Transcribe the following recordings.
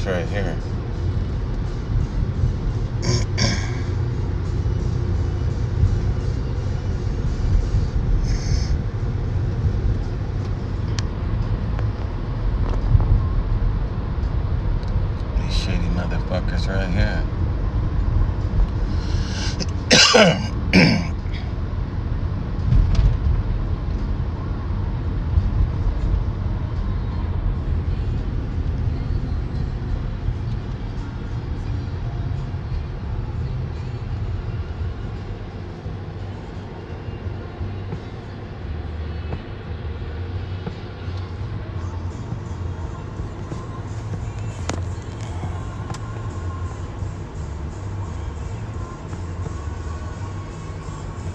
fuckers right here. These shady motherfuckers right here.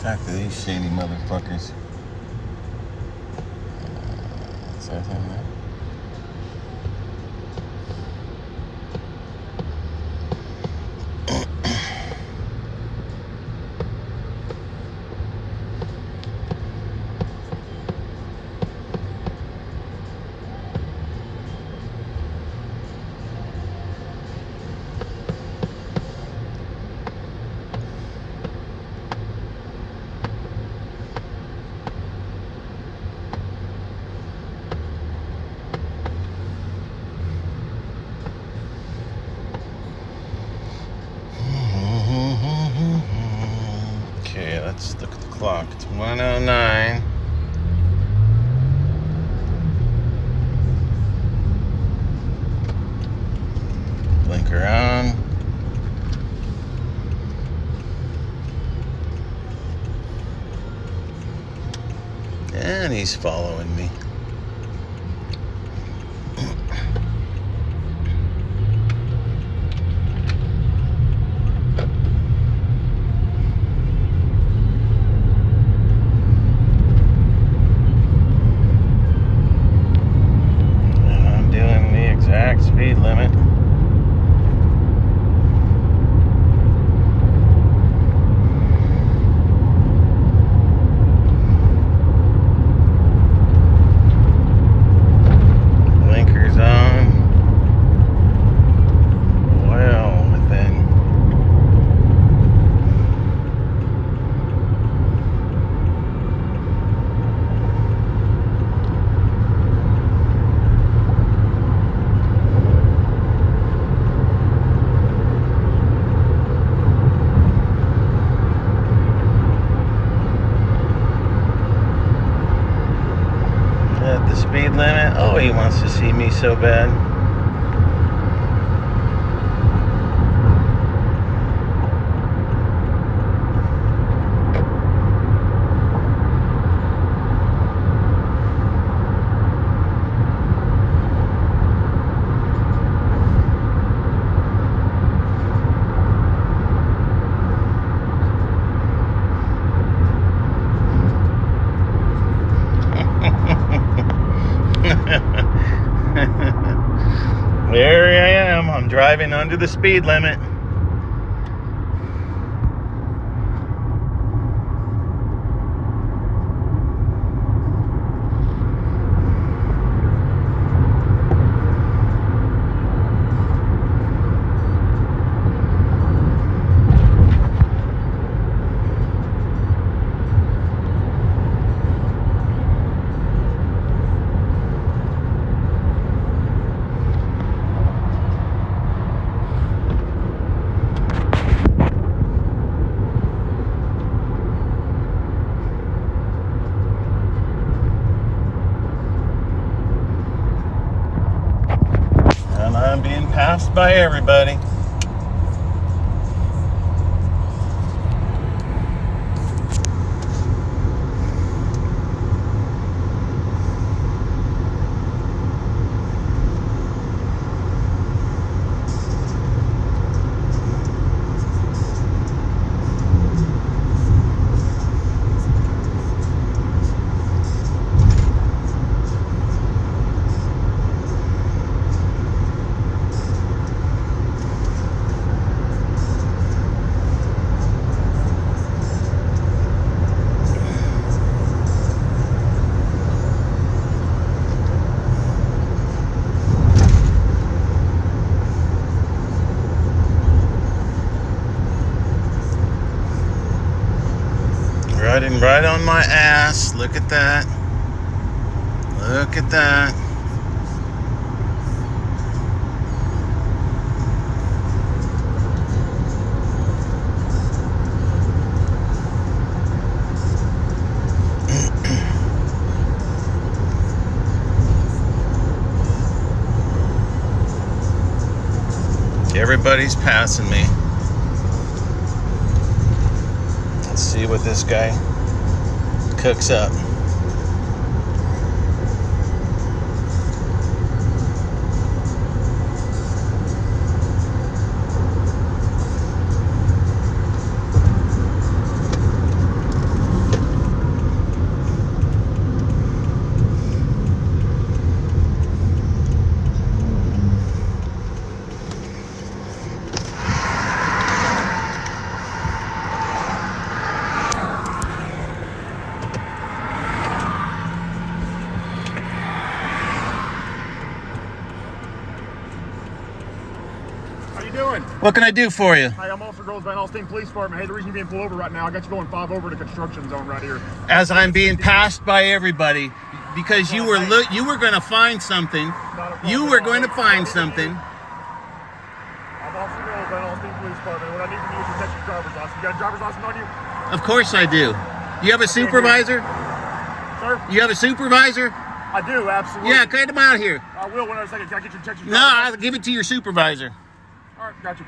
Talk to these shady motherfuckers. Is that him there? Okay, let's look at the clock. It's 1:09. Blinker on. And he's following me. Speed limit. Blinkers on. Well within. The speed limit. Oh, he wants to see me so bad. There I am. I'm driving under the speed limit. I'm being passed by everybody. sitting right on my ass. Look at that. Look at that. Everybody's passing me. Let's see what this guy cooks up. What can I do for you? Hi, I'm Officer Girls by Alstyne Police Department. Hey, the reason you're being pulled over right now, I got you going 5 over to construction zone right here. As I'm being passed by everybody, because you were going to find something. You were going to find something. I'm Officer Girls by Alstyne Police Department. What I need from you is your Texas driver's license. You got a driver's license on you? Of course I do. You have a supervisor? Sir? You have a supervisor? I do, absolutely. Yeah, get him out here. I will. One other second. Can I get your Texas driver's No, license? I'll give it to your supervisor. All right, got you.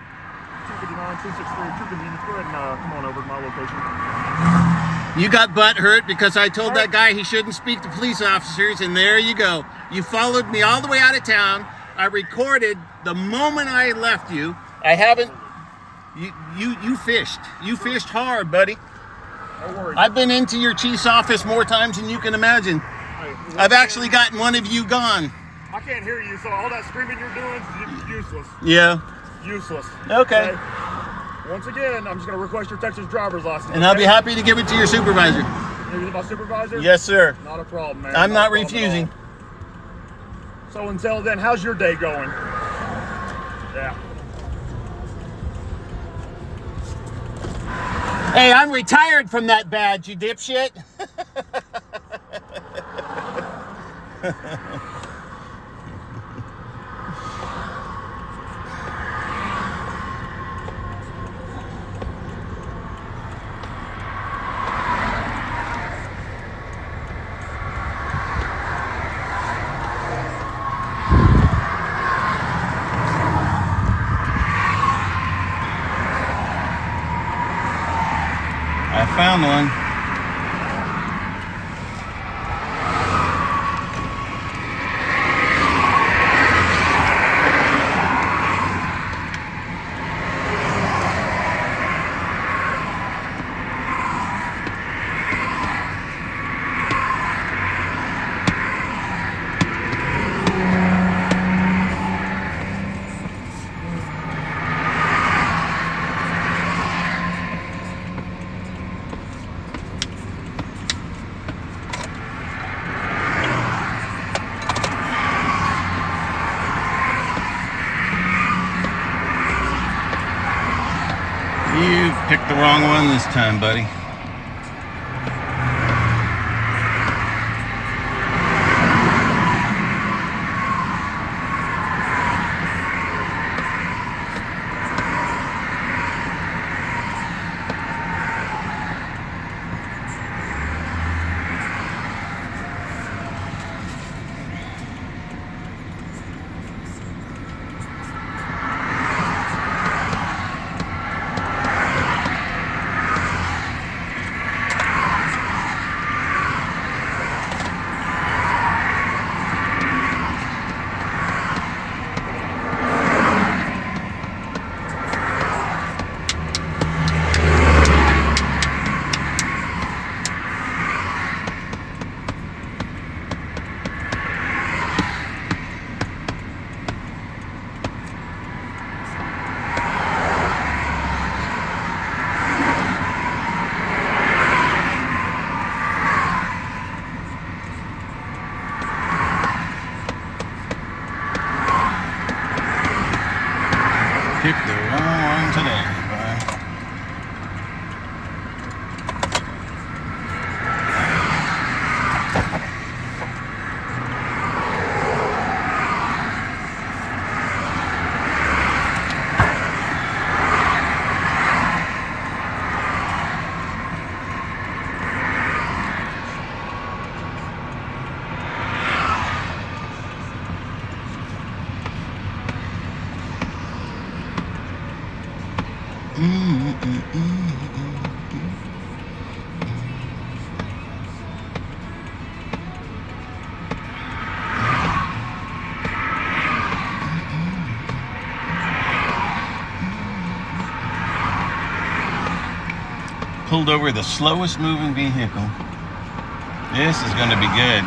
259, 263, true convenience. Go ahead and come on over to my location. You got butt hurt because I told that guy he shouldn't speak to police officers, and there you go. You followed me all the way out of town. I recorded the moment I left you. I haven't. You fished. You fished hard, buddy. No worries. I've been into your chief's office more times than you can imagine. Hey, I've actually gotten one of you gone. I can't hear you, so all that screaming you're doing is useless. Yeah. Useless. Okay. Once again, I'm just going to request your Texas driver's license. And I'll be happy to give it to your supervisor. You're my supervisor? Yes, sir. Not a problem, man. I'm not refusing. So until then, how's your day going? Yeah. Hey, I'm retired from that badge, you dipshit. I found one. You picked the wrong one this time, buddy. Picked the wrong one today, bye. Pulled over the slowest moving vehicle. This is going to be good.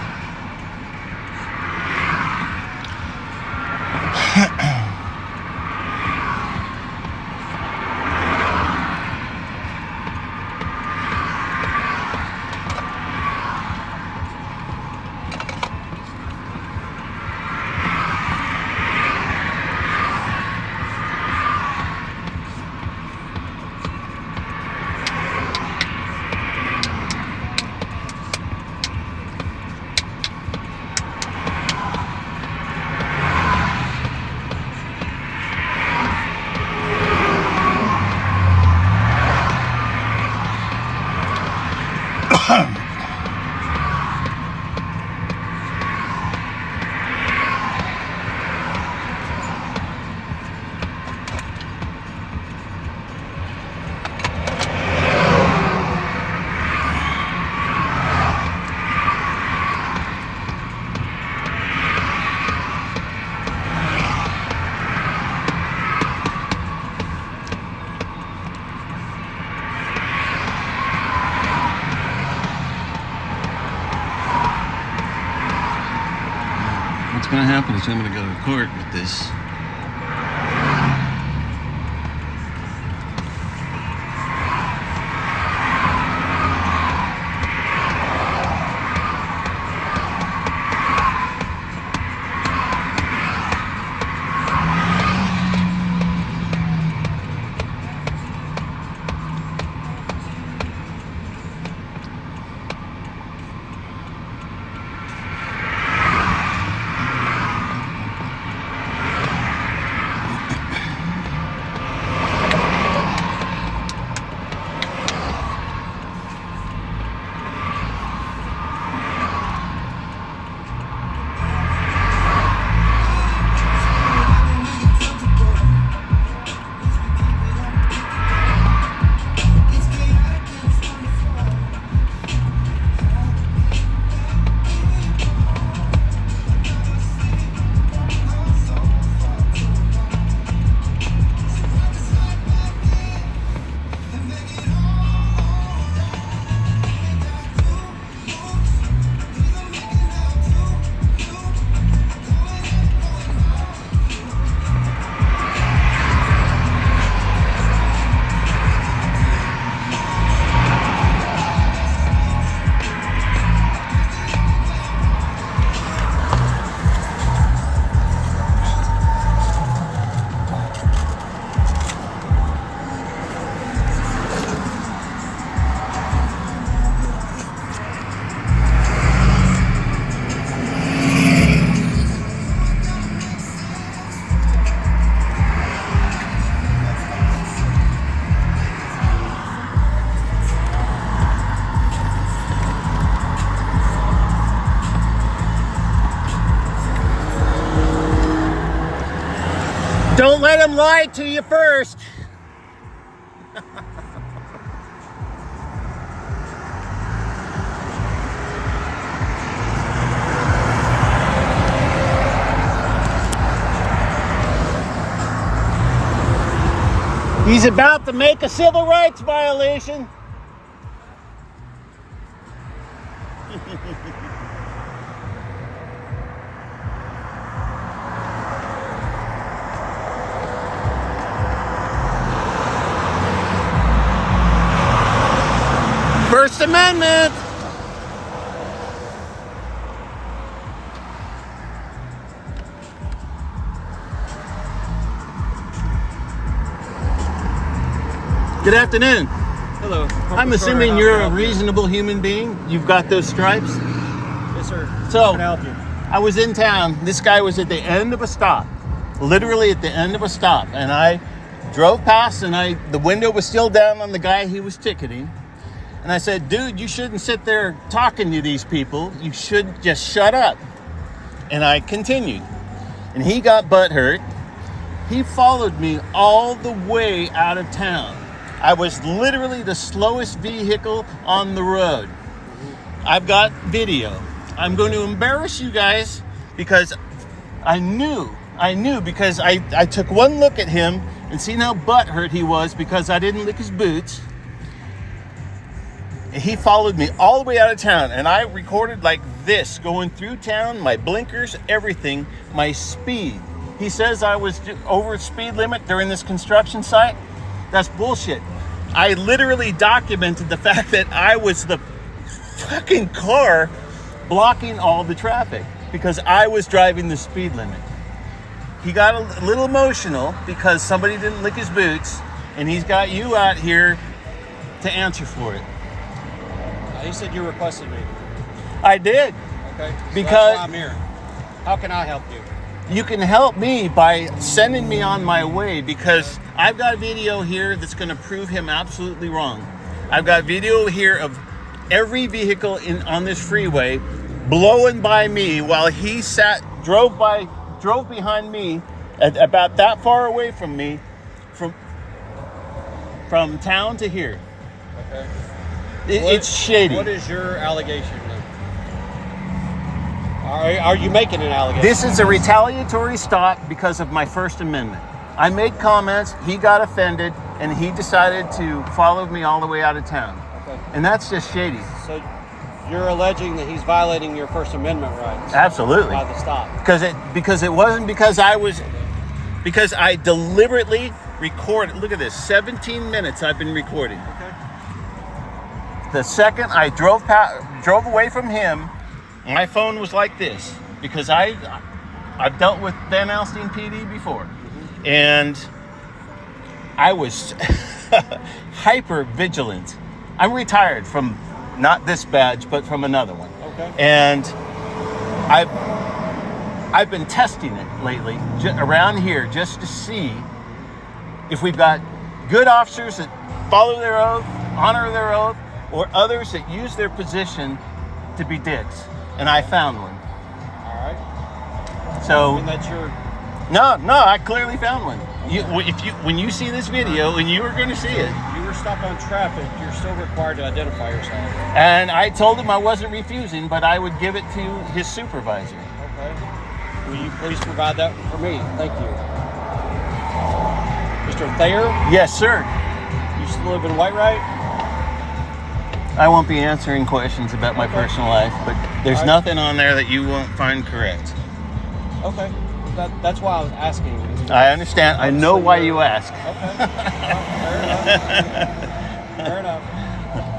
What's going to happen is I'm going to go to court with this. Don't let him lie to you first. He's about to make a civil rights violation. First Amendment. Good afternoon. Hello. I'm assuming you're a reasonable human being. You've got those stripes. Yes, sir. So, How can I help you? I was in town. This guy was at the end of a stop, literally at the end of a stop, and I drove past, and the window was still down on the guy he was ticketing, and I said, "Dude, you shouldn't sit there talking to these people. You should just shut up." And I continued, and he got butthurt, He followed me all the way out of town. I was literally the slowest vehicle on the road. I've got video. I'm going to embarrass you guys because I knew because I took one look at him and seen how butthurt he was because I didn't lick his boots. He followed me all the way out of town, and I recorded like this, going through town, my blinkers, everything, my speed. He says I was over speed limit during this construction site. That's bullshit. I literally documented the fact that I was the fucking car blocking all the traffic because I was driving the speed limit. He got a little emotional because somebody didn't lick his boots, and he's got you out here to answer for it. He said you requested me. I did. Okay. So Because- that's why I'm here. How can I help you? You can help me by sending me on my way because I've got video here that's going to prove him absolutely wrong. I've got video here of every vehicle on this freeway blowing by me while he drove behind me at about that far away from me from town to here. Okay. It's shady. What is your allegation then? Are you making an allegation? This is a retaliatory stop because of my First Amendment. I made comments, he got offended, and he decided to follow me all the way out of town. Okay. And that's just shady. So you're alleging that he's violating your First Amendment rights Absolutely. by the stop. Because it wasn't because I deliberately recorded. Look at this, 17 minutes I've been recording. Okay. The second I drove away from him, my phone was like this because I've dealt with Van Alstyne PD before, and I was hyper vigilant. I'm retired from not this badge, but from another one. Okay. And I've been testing it lately around here just to see if we've got good officers that follow their oath, honor their oath, or others that use their position to be dicks. And I found one. All right. So And that's your... no, I clearly found one. When you see this video, and you are going to see it. You were stopped on traffic. You're still required to identify yourself. And I told him I wasn't refusing, but I would give it to his supervisor. Okay. Will you please provide that for me? Thank you. Mr. Thayer, Yes, sir. you still live in Whitewright? I won't be answering questions about my personal life, but there's All right. nothing on there that you won't find correct. Okay. That's why I was asking. I understand. I know why you ask. Okay. Fair enough.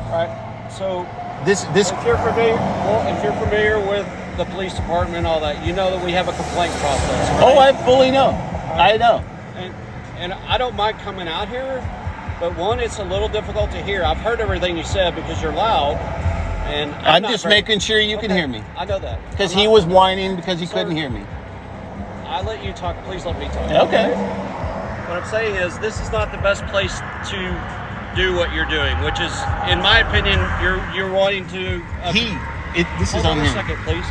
All right. So This if you're familiar with the police department and all that, you know that we have a complaint process. Right? Oh, I fully know. I know. And I don't mind coming out here, but one, it's a little difficult to hear. I've heard everything you said because you're loud, and I'm just making sure you can Okay, hear me. I know that Because I'm he not- was whining because he Sir. couldn't hear me. I let you talk. Please let me talk. Okay. What I'm saying is, this is not the best place to do what you're doing, which is, in my opinion, you're wanting to. This is Hold on on a him. second, please.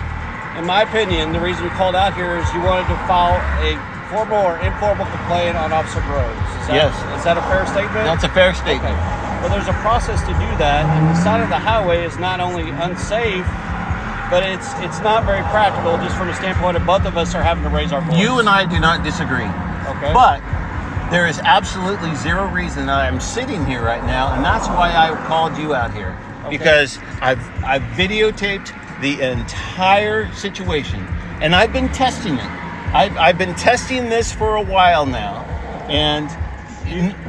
In my opinion, the reason you called out here is you wanted to file a formal or informal complaint on Officer Groves. Yes. Is that a fair statement? That's a fair statement. Okay. Well, there's a process to do that, and the side of the highway is not only unsafe, but it's not very practical, just from the standpoint of both of us are having to raise our voice. You and I do not disagree. Okay. But there is absolutely zero reason that I'm sitting here right now, and that's why I called you out here. Okay. Because I've videotaped the entire situation, and I've been testing it. I've been testing this for a while now, and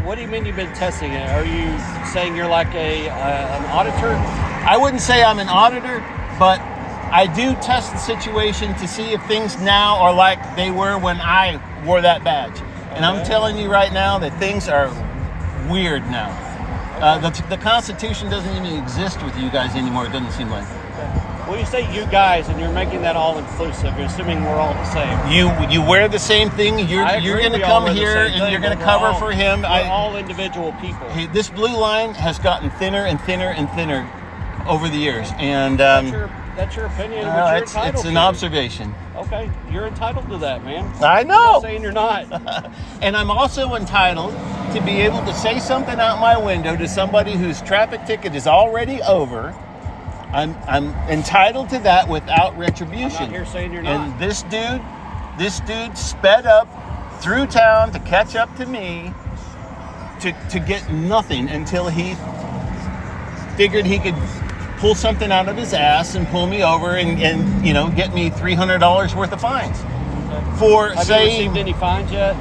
What do you mean you've been testing it? Are you saying you're like an auditor? I wouldn't say I'm an auditor, but I do test the situation to see if things now are like they were when I wore that badge. And I'm Okay. telling you right now that things are weird now. The Constitution doesn't even exist with you guys anymore, it doesn't seem like. Well, you say you guys, and you're making that all inclusive. You're assuming we're all the same. You wear the same thing. You're I agree going to we all come wear the here same and thing, you're going to but cover we're all- for him. We're all individual people. Hey, this blue line has gotten thinner and thinner and thinner over the years, and That's your opinion, which you're entitled it's to. an observation. Okay, you're entitled to that, man. I I'm know. not saying you're not. And I'm also entitled to be able to say something out my window to somebody whose traffic ticket is already over. I'm entitled to that without retribution. I'm not here saying you're not. And this dude sped up through town to catch up to me to get nothing until he figured he could pull something out of his ass and pull me over and get me $300 worth of fines. Okay. For Have saying, you received any fines yet?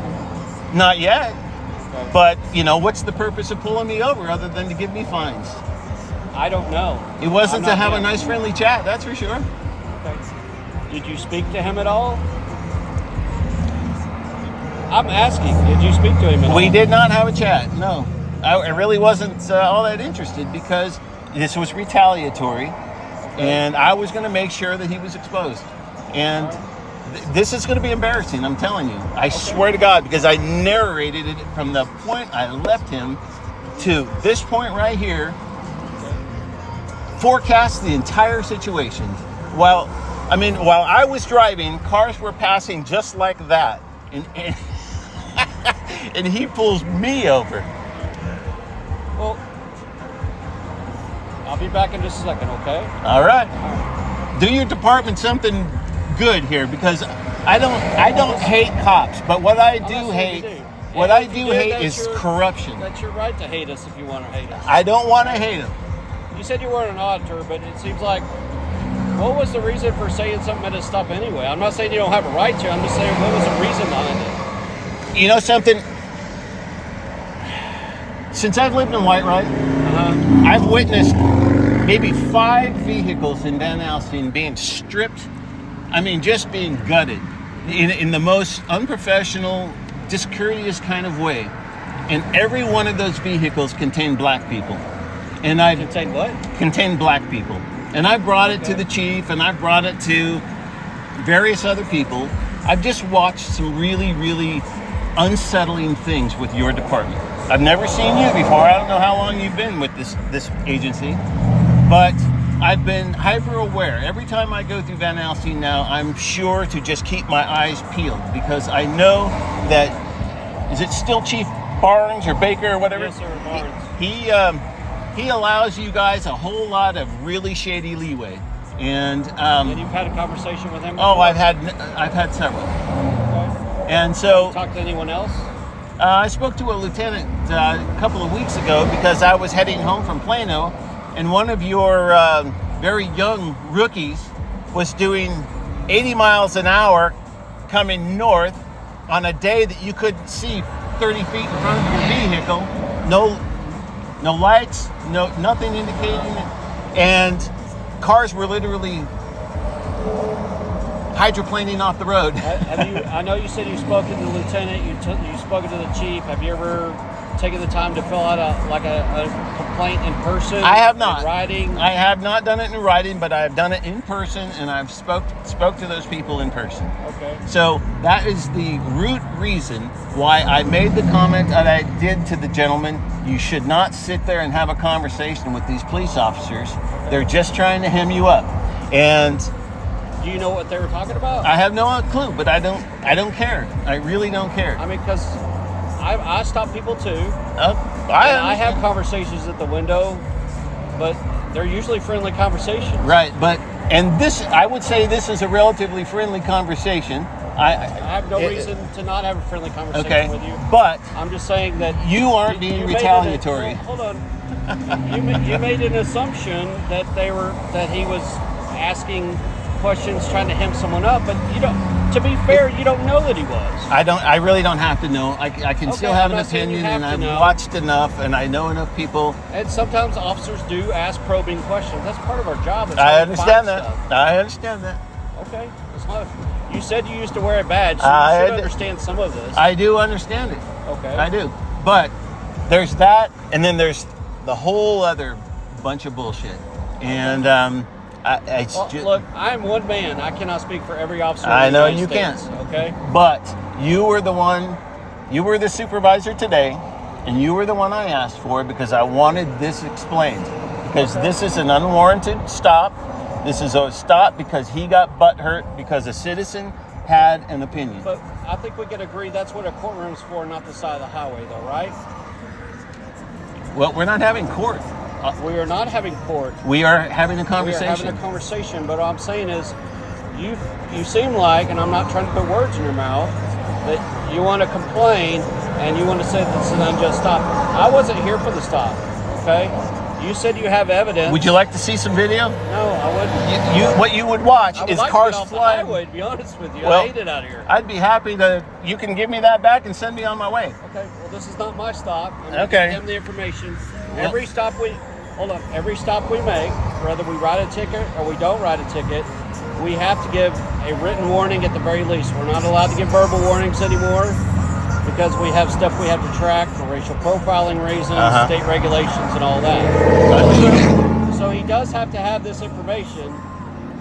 not yet. Okay. But, what's the purpose of pulling me over other than to give me fines? I don't know. It wasn't I'm to not have a him. nice friendly chat, that's for sure. Okay. Did you speak to him at all? I'm asking, did you speak to him at all? We did not have a chat, no. I really wasn't all that interested because this was retaliatory and I was going to make sure that he was exposed. And this is going to be embarrassing, I'm telling you. I swear to God, because I narrated it from the point I left him to this point right here, forecast the entire situation. While I was driving, cars were passing just like that. And he pulls me over. Well, I'll be back in just a second, okay? All right. Do your department something good here, because I don't hate cops, but what I do hate is corruption. That's your right to hate us if you want to hate us. I don't want to hate them. You said you weren't an auditor, but it seems like, what was the reason for saying something at a stop anyway? I'm not saying you don't have a right to. I'm just saying, what was the reason behind it? You know something? Since I've lived in Whitewright, I've witnessed maybe 5 vehicles in Van Alstyne being stripped. I mean, just being gutted in the most unprofessional, discourteous kind of way. And every one of those vehicles contained black people. And I Contain what? Contained black people. And I brought it to the chief, and I brought it to various other people. I've just watched some really, really unsettling things with your department. I've never seen you before. I don't know how long you've been with this agency, but I've been hyper aware. Every time I go through Van Alstyne now, I'm sure to just keep my eyes peeled, because I know that, is it still Chief Barnes or Baker or whatever? Yes, sir, Barnes. He allows you guys a whole lot of really shady leeway. And And you've had a conversation with him before? oh, I've had several. Okay. And so Talk to anyone else? I spoke to a lieutenant a couple of weeks ago because I was heading home from Plano, and one of your very young rookies was doing 80 miles an hour coming north on a day that you couldn't see 30 feet in front of your vehicle. No lights, nothing indicating it, and cars were literally hydroplaning off the road. I know you said you spoke to the lieutenant, you spoke to the chief. Have you ever taken the time to fill out a complaint in person? I have not. In writing? I have not done it in writing, but I have done it in person, and I've spoke to those people in person. Okay. So that is the root reason why I made the comment that I did to the gentleman. You should not sit there and have a conversation with these police officers. They're just trying to hem you up. And do you know what they were talking about? I have no clue, but I don't care. I really don't care. I mean, because I stop people too. I have conversations at the window, but they're usually friendly conversations. Right, and this, I would say this is a relatively friendly conversation. I have no reason to not have a friendly conversation with you. But I'm just saying that you aren't being retaliatory. Hold on. you made an assumption that he was asking questions, trying to hem someone up, but you don't. To be fair, you don't know that he was. I really don't have to know. I can still have an opinion, and I've watched enough, and I know enough people. And sometimes officers do ask probing questions. That's part of our job. I understand that. I understand that. Okay. You said you used to wear a badge, so you should understand some of this. I do understand it. Okay. I do. But there's that, and then there's the whole other bunch of bullshit. And look, I'm one man. I cannot speak for every officer. I know you can't. Okay. But you were the supervisor today, and you were the one I asked for because I wanted this explained. Because this is an unwarranted stop, This is a stop because he got butt hurt because a citizen had an opinion. But I think we can agree that's what a courtroom's for, not the side of the highway, though, right? Well, we're not having court. We are not having court. We are having a conversation. We are having a conversation, but what I'm saying is, you seem like, and I'm not trying to put words in your mouth, that you want to complain and you want to say this is an unjust stop. I wasn't here for the stop, okay? You said you have evidence. Would you like to see some video? No, I wouldn't. What you would watch I would is like cars to get off flying. the highway, to be honest with you. Well, I hate it out here. I'd be happy to. You can give me that back and send me on my way. Okay, well, this is not my stop. I'm Okay. giving them the information. Well, Every stop we make, whether we write a ticket or we don't write a ticket, we have to give a written warning at the very least. We're not allowed to give verbal warnings anymore because we have stuff we have to track for racial profiling reasons, state regulations, and all that. So he does have to have this information,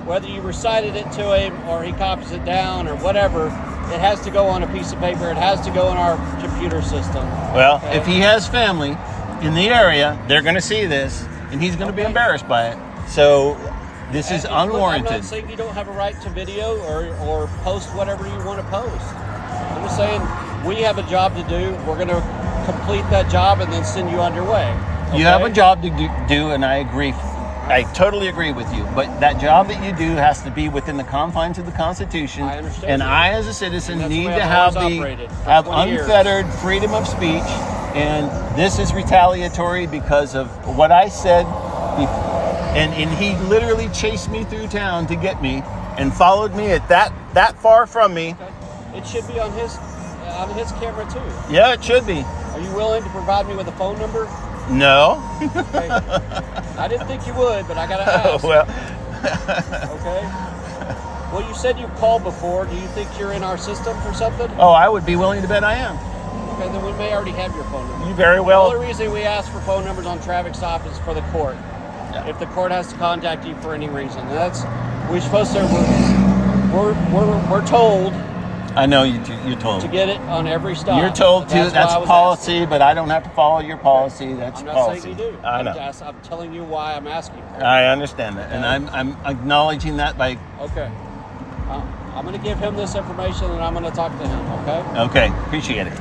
whether you recited it to him or he copies it down or whatever. It has to go on a piece of paper. It has to go in our computer system. Well, if he has family in the area, they're going to see this, and he's going to be embarrassed by it. So this is unwarranted. I'm not saying you don't have a right to video or post whatever you want to post. I'm just saying we have a job to do. We're going to complete that job and then send you underway. Okay? You have a job to do, and I agree. I totally agree with you. But that job that you do has to be within the confines of the Constitution. I understand. And that. I, as a citizen, And need that's the way to I've have always operated for have 20 years. unfettered freedom of speech. And this is retaliatory because of what I said. And he literally chased me through town to get me and followed me at that far from me. Okay. It should be on his camera too. Yeah, it should be. Are you willing to provide me with a phone number? No. Okay. I didn't think you would, but I gotta ask. Well. Okay. Well, you said you called before. Do you think you're in our system for something? Oh, I would be willing to bet I am. Okay, then we may already have your phone number. You very The well. only reason we ask for phone numbers on traffic stop is for the court. Yeah. If the court has to contact you for any reason, we're supposed to. We're told I know you're told. to get it on every stop. You're told to. That's why I was policy, asking. but I don't have to follow your policy. That's I'm not policy. saying you do. I know. I'm telling you why I'm asking. I understand that, and I'm acknowledging that by. Okay. I'm going to give him this information, and I'm going to talk to him. Okay. Okay, appreciate it.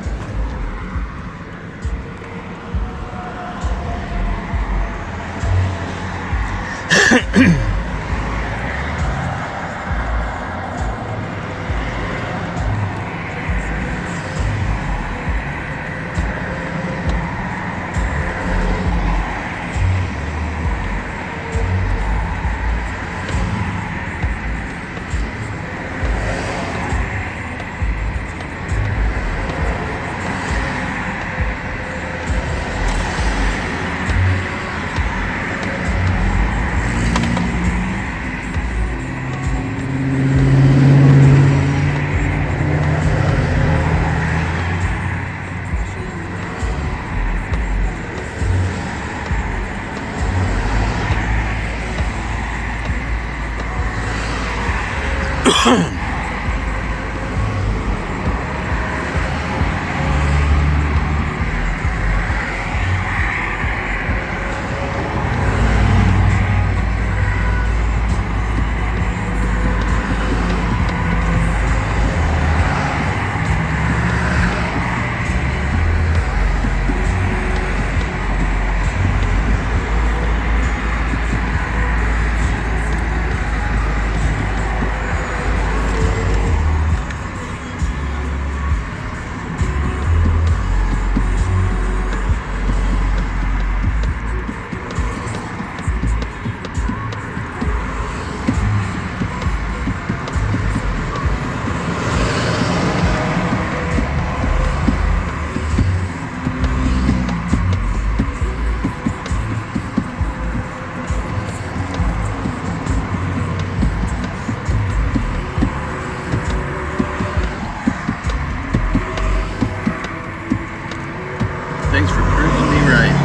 Thanks for proving me right.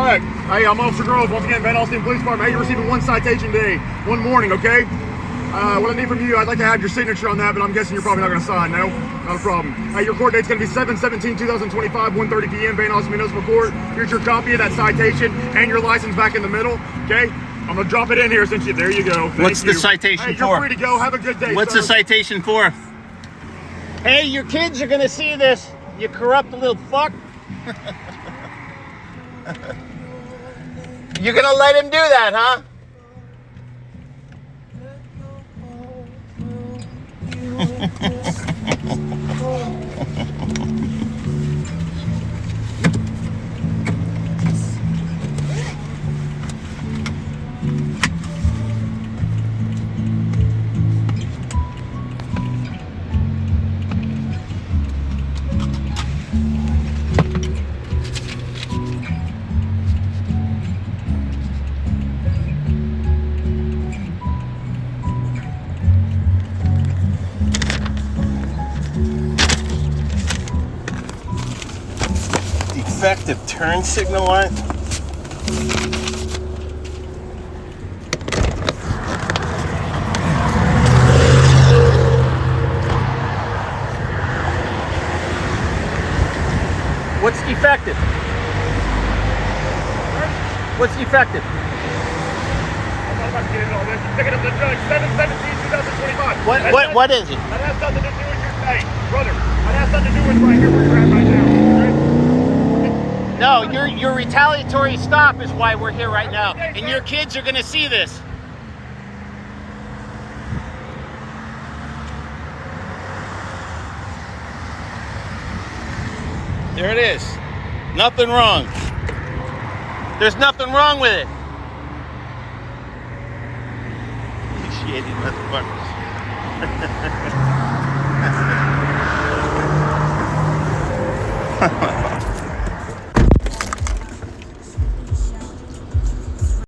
back. Hey, I'm Officer Groves, once again, Van Alstyne Police Department. Hey, you're receiving 1 citation today, 1 warning, okay? What I need from you, I'd like to have your signature on that, but I'm guessing you're probably not going to sign, no? Not a problem. Hey, your court date's going to be 7/17/2025, 1:30 p.m., Van Alstyne Municipal Court. Here's your copy of that citation and your license back in the middle, okay? I'm going to drop it in here since you, there you go. What's the citation for? for? You're free to go. Have a good day, What's sir. the citation for? Hey, your kids are going to see this, you corrupt little fuck. You're going to let him do that, huh? Defective turn signal light. What's defective? What's defective? I'm not about to get into all this. You're picking up the judge, 7/17/2025. What is it? That has nothing to do with your state, brother. That has nothing to do with right here where you're at right now. Okay? No, your retaliatory stop is why we're here right now, and your kids are going to see this. There it is. Nothing wrong. There's nothing wrong with it. You shitty motherfuckers.